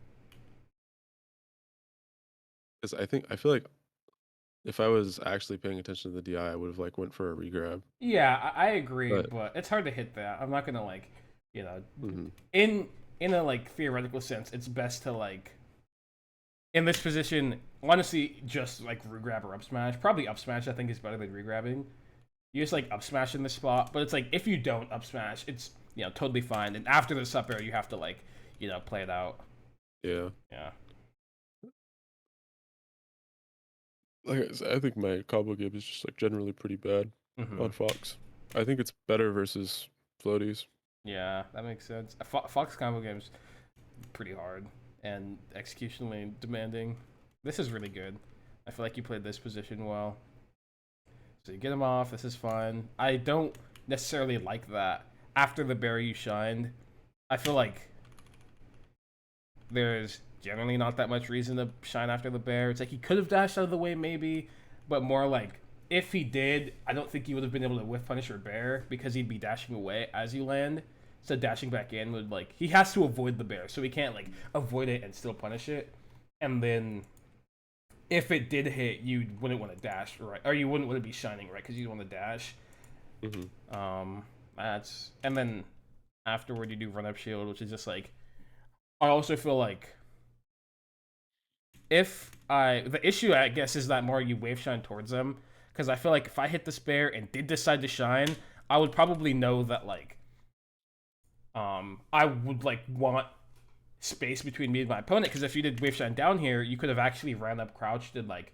because I feel like if I was actually paying attention to the DI, I would have like went for a regrab. Yeah, I agree, But but it's hard to hit that. I'm not gonna like, you know, mhm. in in a like theoretical sense, it's best to like in this position, honestly, just like regrab or up smash. Probably up smash, I think, is better than regrabbing. You just like up smash in this spot, but it's like if you don't up smash, it's you know totally fine. And after the up air, you have to like you know play it out. Yeah, Yeah. like I said, I think my combo game is just like generally pretty bad Hmm. on Fox. I think it's better versus floaties. Yeah, that makes sense. Fox combo games pretty hard and executionally demanding. This is really good. I feel like you played this position well. So you get him off. This is fine. I don't necessarily like that. After the berry you shined, I feel like there's generally not that much reason to shine after the bear. It's like he could have dashed out of the way maybe, but more like if he did, I don't think he would have been able to whiff punish your bear because he'd be dashing away as you land. So dashing back in would like he has to avoid the bear, so he can't like avoid it and still punish it. And then if it did hit, you wouldn't want to dash, right? Or you wouldn't want to be shining, right? Because you want to dash. Hmm. That's and then afterward you do run up shield, which is just like I also feel like if I the issue I guess is that more you wave shine towards them because I feel like if I hit the spare and did decide to shine, I would probably know that like I would like want space between me and my opponent, because if you did wave shine down here, you could have actually ran up crouched and like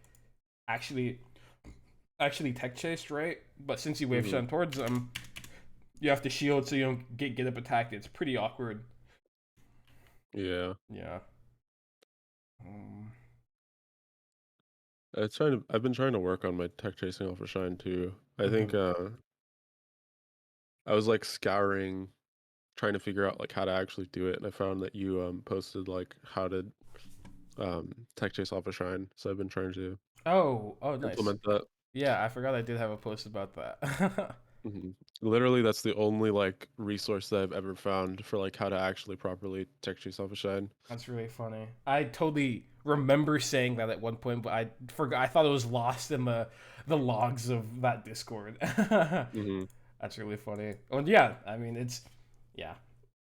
actually tech chased, right? But since you wave Hmm. shine towards them, you have to shield so you don't get up attacked. It's pretty awkward. Yeah. Yeah. Um, I've been trying to work on my tech chasing off of Shine too. I think mhm. I was like scouring, trying to figure out like how to actually do it, and I found that you posted like how to tech chase off of Shine. So I've been trying to Oh, nice. implement that. Yeah, I forgot I did have a post about that. Hmm. Literally, that's the only like resource that I've ever found for like how to actually properly tech chase off of Shine. That's really funny. I totally remember saying that at one point, but I forgot. I thought it was lost in the logs of that Discord. Hmm. That's really funny. Well, yeah, I mean it's yeah.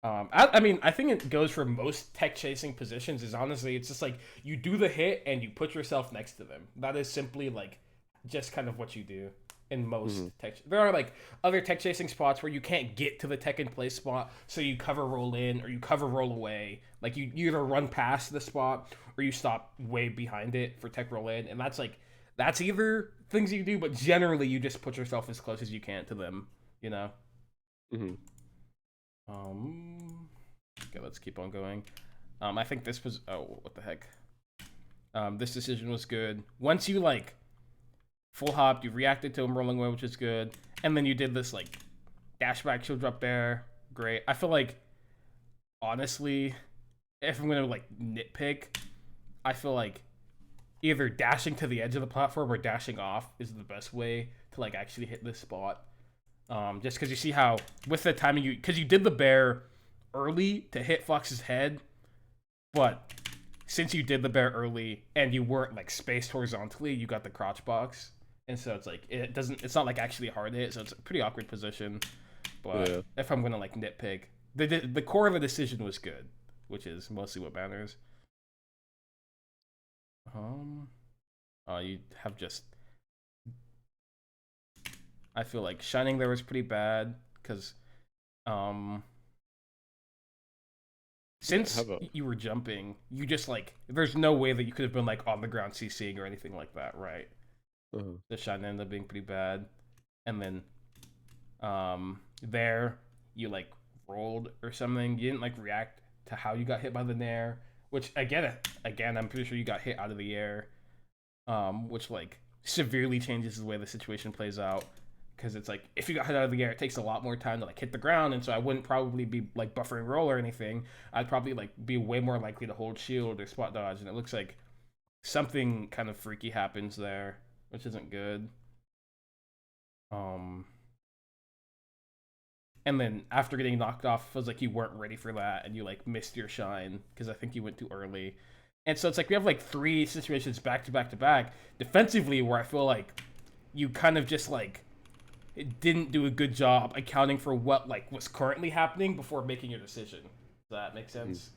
I mean, I think it goes for most tech chasing positions. Is honestly, it's just like you do the hit and you put yourself next to them. That is simply like just kind of what you do in most Hmm. tech. There are like other tech chasing spots where you can't get to the tech in place spot, so you cover roll in or you cover roll away. Like you either run past the spot or you stop way behind it for tech roll in, and that's either things you do, but generally you just put yourself as close as you can to them. You know. Hmm. Um. Okay, let's keep on going. I think this was. Oh, what the heck? This decision was good. Once you like full hopped, you reacted to him rolling away, which is good, and then you did this like dash back shield drop there. Great. I feel like honestly, if I'm gonna like nitpick, I feel like either dashing to the edge of the platform or dashing off is the best way to like actually hit this spot. Just because you see how with the timing because you did the bear early to hit Fox's head, but since you did the bear early and you weren't like spaced horizontally, you got the crotch box, and so it's like it's not like actually a hard hit, so it's a pretty awkward position. But Yeah. if I'm gonna like nitpick, the core of the decision was good, which is mostly what matters. Um, you have just I feel like shining there was pretty bad because um Yeah. since Have a. you were jumping, you just like there's no way that you could have been like on the ground CCing or anything like that, right? Uh, The shot ended up being pretty bad, and then there you like rolled or something. You didn't like react to how you got hit by the nair, which again I'm pretty sure you got hit out of the air, which like severely changes the way the situation plays out. Because it's like if you got hit out of the air, it takes a lot more time to like hit the ground, and so I wouldn't probably be like buffering roll or anything. I'd probably like be way more likely to hold shield or spot dodge, and it looks like something kind of freaky happens there, which isn't good. Um, and then after getting knocked off, it feels like you weren't ready for that, and you like missed your shine because I think you went too early. And so it's like we have like three situations back to back to back defensively where I feel like you kind of just like it didn't do a good job accounting for what like was currently happening before making your decision. Does that make mhm. sense?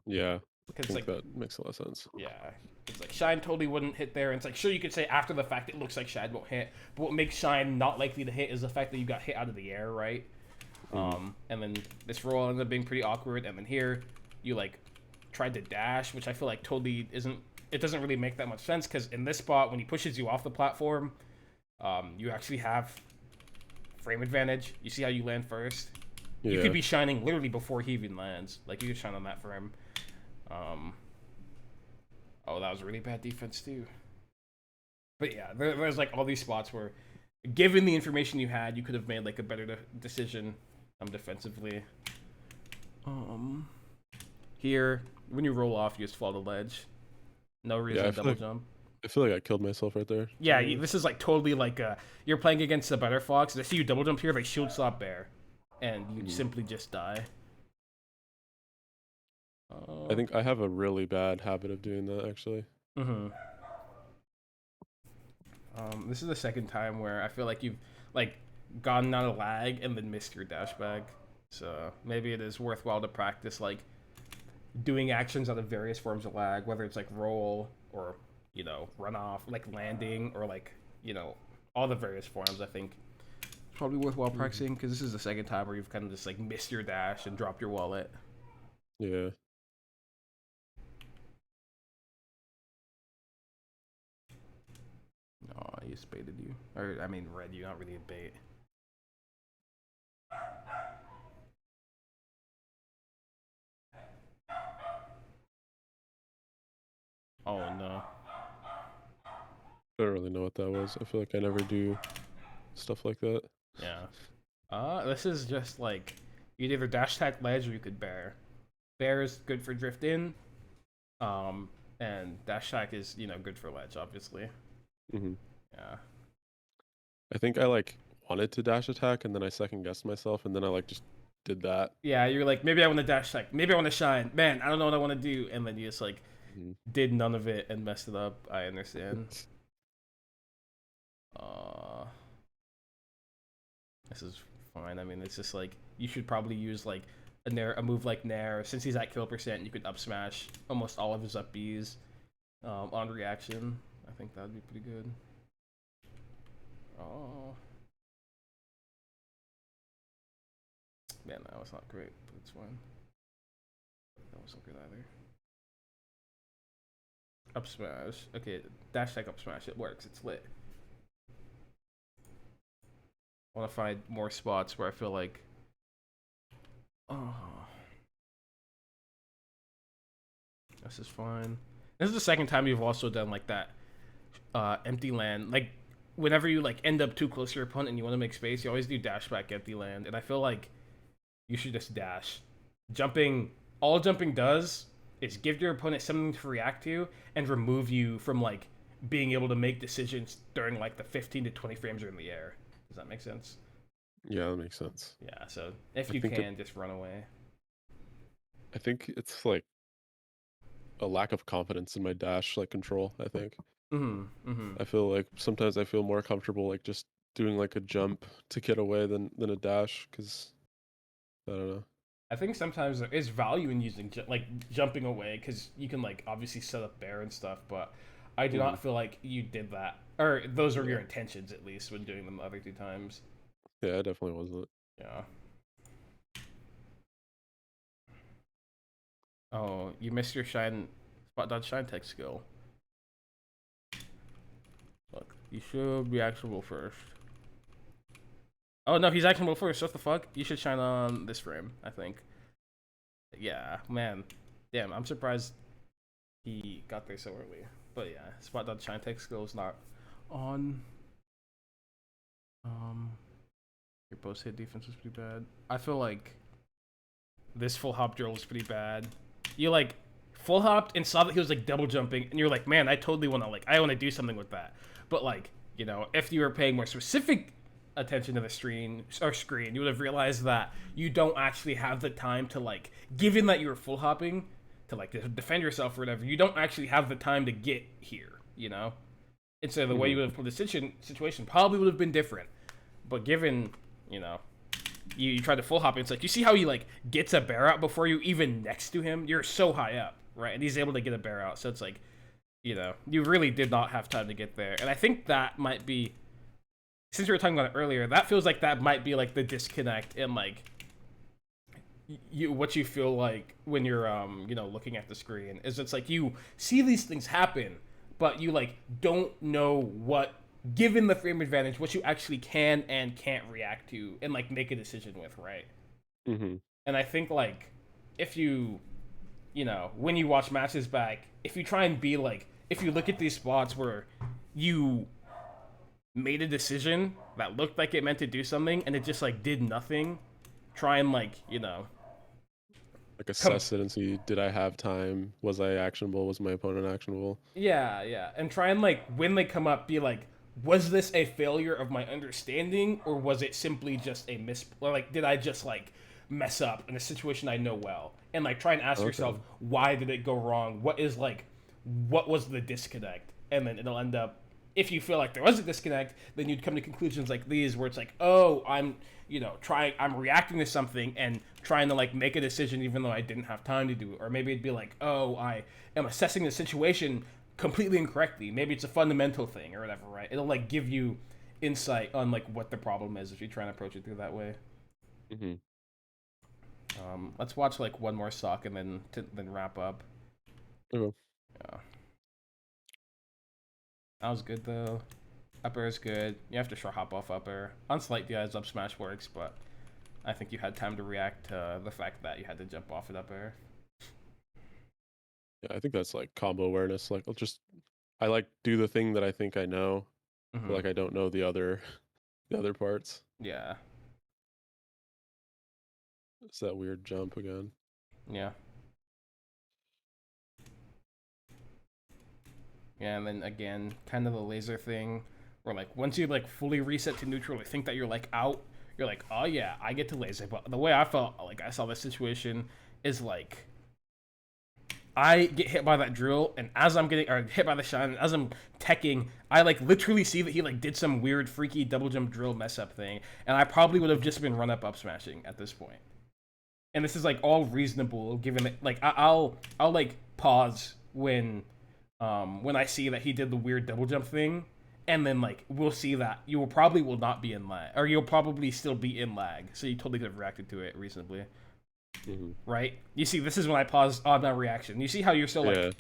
Yeah. I Because think like that makes a lot of sense. yeah, it's like Shine totally wouldn't hit there. And it's like sure you could say after the fact it looks like Shine won't hit, but what makes Shine not likely to hit is the fact that you got hit out of the air, right? Hmm. And then this roll ended up being pretty awkward. And then here you like tried to dash, which I feel like totally isn't. It doesn't really make that much sense because in this spot when he pushes you off the platform, you actually have frame advantage. You see how you land first. You could Yeah. be shining literally before he even lands. Like you could shine on that frame. Um, oh, that was really bad defense too. But yeah, there's like all these spots where, given the information you had, you could have made like a better decision defensively. Um, here when you roll off, you just fall the ledge. No reason Yeah. to double jump. I feel like I killed myself right there. Yeah, this is like totally like you're playing against the better fox. They see you double jump here, they shield slap bear, and you Mhm. simply just die. I Uh, think I have a really bad habit of doing that actually. mhm. This is the second time where I feel like you've like gotten out of lag and then missed your dash bag. So maybe it is worthwhile to practice like doing actions out of various forms of lag, whether it's like roll or run off, like landing or like all the various forms. I think Probably worthwhile Hmm. practicing because this is the second time where you've kind of just like missed your dash and dropped your wallet. Yeah. Oh, he just baited you. Or, I mean, read you, not really a bait. Oh, no. I don't really know what that was. I feel like I never do stuff like that. Yeah. This is just like you'd either dash attack ledge or you could bear. Bear is good for drift in. Um, and dash attack is good for ledge, obviously. Hmm. Yeah. I think I like wanted to dash attack and then I second guessed myself and then I like just did that. Yeah, you're like maybe I want to dash attack, maybe I want to shine. Man, I don't know what I want to do, and then you just like Hmm. did none of it and messed it up. I understand. Uh, this is fine. I mean, it's just like you should probably use like a move like Nair. Since he's at kill percent, you could up smash almost all of his up Bs on reaction. I think that'd be pretty good. Oh man, that was not great, but it's fine. That wasn't good either. Up smash. Okay, dash tech up smash. It works. It's lit. I want to find more spots where I feel like, oh, this is fine. This is the second time you've also done like that empty land. Like whenever you like end up too close to your opponent and you want to make space, you always do dash back empty land. And I feel like you should just dash. Jumping, all jumping does is give your opponent something to react to and remove you from like being able to make decisions during like the 15 to 20 frames you're in the air. Does that make sense? Yeah, that makes sense. Yeah, so if I you think it can, just run away. I think it's like a lack of confidence in my dash like control, I think. Mm-hmm. I feel like sometimes I feel more comfortable like just doing like a jump to get away than a dash because I don't know. I think sometimes there is value in using like jumping away because you can like obviously set up bear and stuff, but I do Hmm. not feel like you did that, or those are Yeah, your intentions at least when doing them the other two times. yeah, I definitely wasn't. Yeah. Oh, you missed your shine spot dodge shine tech skill. Look, you should be actionable first. Oh no, he's actionable first. What the fuck? You should shine on this frame, I think. Yeah, man. Damn, I'm surprised he got there so early. But yeah, spot dodge shine tech skill is not on. Um, your post hit defense was pretty bad. I feel like this full hop drill was pretty bad. You like full hopped and saw that he was like double jumping, and you're like, man, I totally want to I want to do something with that. But like, if you were paying more specific attention to the screen, you would have realized that you don't actually have the time to like, given that you were full hopping to like defend yourself or whatever, you don't actually have the time to get here. And so the way Hmm. you would have put the situation probably would have been different. But given, you know, you try to full hop, it's like you see how he like gets a bear out before you even next to him. You're so high up, right? And he's able to get a bear out. So it's like, you really did not have time to get there. And I think that might be, since we were talking about it earlier, that feels like that might be like the disconnect in like what you feel like when you're looking at the screen is it's like you see these things happen, but you like don't know what, given the frame advantage, what you actually can and can't react to and like make a decision with, right? Hmm. And I think like if when you watch matches back, if you try and be like, if you look at these spots where you made a decision that looked like it meant to do something and it just like did nothing, try and like Like come. assess it and see did I have time? Was I actionable? Was my opponent actionable? Yeah, yeah. And try and like when they come up be like, was this a failure of my understanding or was it simply just a or like did I just like mess up in a situation I know well? And like try and ask yourself, Okay. why did it go wrong? What was the disconnect? And then it'll end up, if you feel like there was a disconnect, then you'd come to conclusions like these where it's like, oh, I'm reacting to something and trying to like make a decision even though I didn't have time to do it. Or maybe it'd be like, oh, I am assessing the situation completely incorrectly. Maybe it's a fundamental thing or whatever, right? It'll like give you insight on like what the problem is if you try and approach it through that way. Hmm. Let's watch like one more sock and then wrap up. Okay. Yeah, that was good though. Upper is good. You have to short hop off upper. On slight DIs, up smash works, but I think you had time to react to the fact that you had to jump off it upper. Yeah, I think that's like combo awareness. Like I like do the thing that I think I know, but Mm-hmm. like I don't know the other the other parts. Yeah, It's that weird jump again. yeah, yeah. And then again, kind of the laser thing, where like once you like fully reset to neutral, you think that you're like out. You're like, oh yeah, I get to laser. But the way I felt, like I saw this situation, is like I get hit by that drill, and as I'm getting or hit by the shot, and as I'm teching, I like literally see that he like did some weird, freaky double jump drill mess up thing, and I probably would have just been run up smashing at this point. And this is like all reasonable, given that like I'll like pause when I see that he did the weird double jump thing, and then like we'll see that you will not be in lag, or you'll probably still be in lag, so you totally could have reacted to it reasonably, Hmm. right? You see, this is when I pause on my reaction. You see how you're still like Yeah,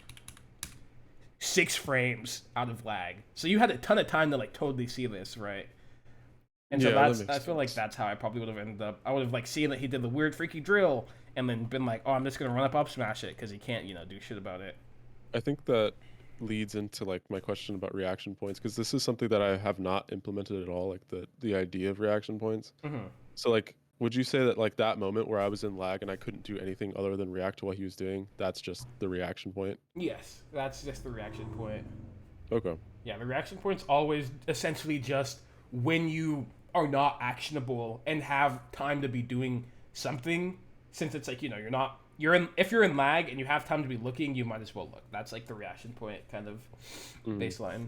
6 frames out of lag. So you had a ton of time to like totally see this, right? And so yeah, that that's makes I feel like sense. that's how I probably would have ended up. I would have like seen that he did the weird freaky drill and then been like, oh, I'm just gonna run up smash it because he can't do shit about it. I think that leads into like my question about reaction points because this is something that I have not implemented at all, like the idea of reaction points. Hmm. So like would you say that like that moment where I was in lag and I couldn't do anything other than react to what he was doing, that's just the reaction point? Yes, that's just the reaction point. Okay. Yeah, the reaction point's always essentially just when you are not actionable and have time to be doing something. Since it's like you're in if you're in lag and you have time to be looking, you might as well look. That's like the reaction point kind of Mm-hmm. baseline.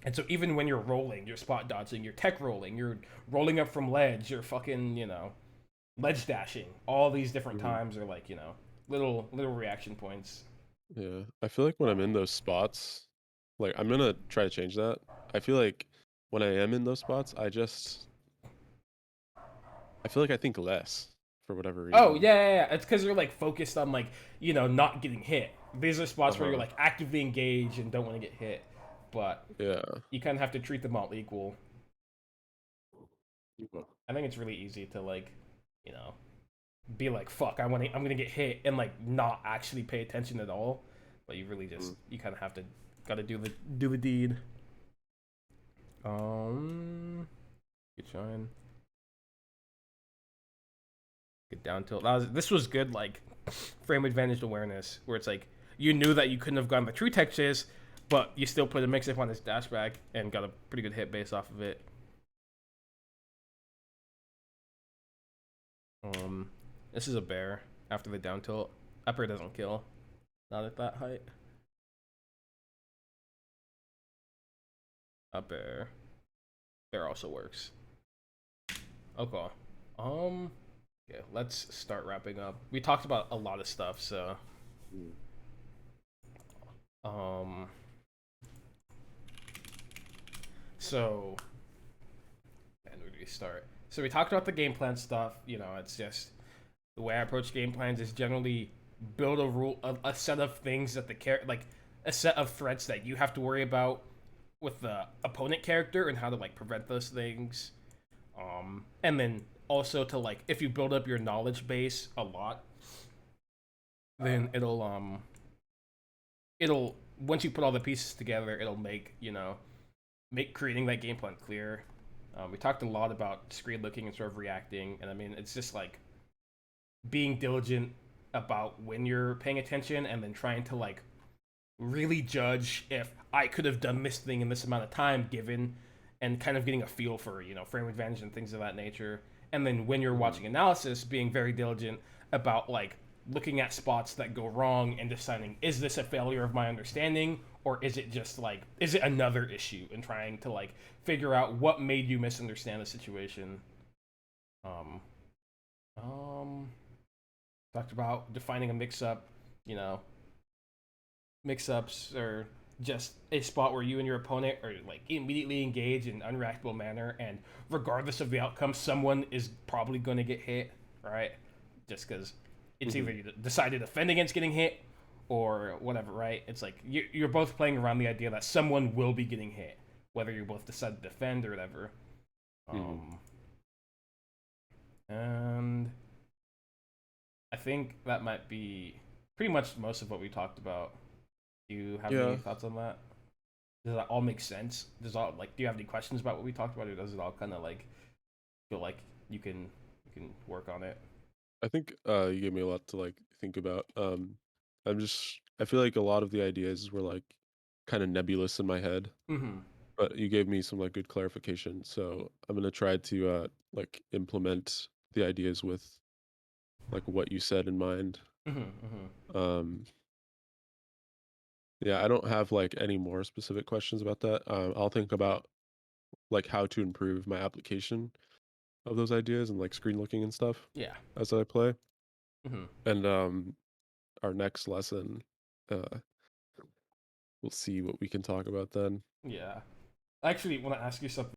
And so even when you're rolling, you're spot dodging, you're tech rolling, you're rolling up from ledge, you're fucking ledge dashing. All these different Mm-hmm. times are like little reaction points. Yeah. I feel like when I'm in those spots, like I'm gonna try to change that. I feel like when I am in those spots, I feel like I think less for whatever Oh reason. yeah, yeah, yeah. It's because you're like focused on like not getting hit. These are spots where you're Uh-huh. like actively engaged and don't want to get hit, but Yeah. you kind of have to treat them all equal. Okay. I think it's really easy to like, you know, be like, "Fuck, I'm gonna get hit," and like not actually pay attention at all. But you really just Mm. you kind of have to gotta do the deed. Good shine. Good down tilt. This was good like frame advantage awareness where it's like you knew that you couldn't have gotten the true tech chase, but you still put a mix up on his dashback and got a pretty good hit base off of it. This is a bear after the down tilt. Upper doesn't kill. Not at that height. Up air. Bear also works. Okay. Um. Yeah. Let's start wrapping up. We talked about a lot of stuff, so Mm. um. So and where do we start? So we talked about the game plan stuff. It's just the way I approach game plans is generally build a set of things that like a set of threats that you have to worry about with the opponent character and how to like prevent those things. And then also to like if you build up your knowledge base a lot, then it'll once you put all the pieces together, it'll make creating that game plan clear. We talked a lot about screen looking and sort of reacting, and I mean it's just like being diligent about when you're paying attention, and then trying to like really judge if I could have done this thing in this amount of time given, and kind of getting a feel for frame advantage and things of that nature. And then when you're Mhm. watching analysis, being very diligent about like looking at spots that go wrong and deciding, is this a failure of my understanding, or is it just like, is it another issue, and trying to like figure out what made you misunderstand the situation. um um Talked about defining a mix up, you know mix ups or just a spot where you and your opponent are like immediately engaged in an unreactable manner, and regardless of the outcome, someone is probably going to get hit, right? Just because it's Hmm. either you decide to defend against getting hit or whatever, right? It's like you're both playing around the idea that someone will be getting hit, whether you both decide to defend or whatever. Hmm. Um, and I think that might be pretty much most of what we talked about. Do you have any Yeah, thoughts on that? Does that all make sense? Does all like do you have any questions about what we talked about, or does it all kind of like feel like you can you can work on it? I think you gave me a lot to like think about. I feel like a lot of the ideas were like kind of nebulous in my head, Mm-hmm. but you gave me some like good clarification. So I'm gonna try to like implement the ideas with like what you said in mind. Mm-hmm. Mm-hmm. Um, yeah, I don't have like any more specific questions about that. I'll think about like how to improve my application of those ideas and like screen looking and stuff Yeah. as I play. Mm-hmm. And our next lesson, uh, we'll see what we can talk about then. Yeah. I actually want to ask you something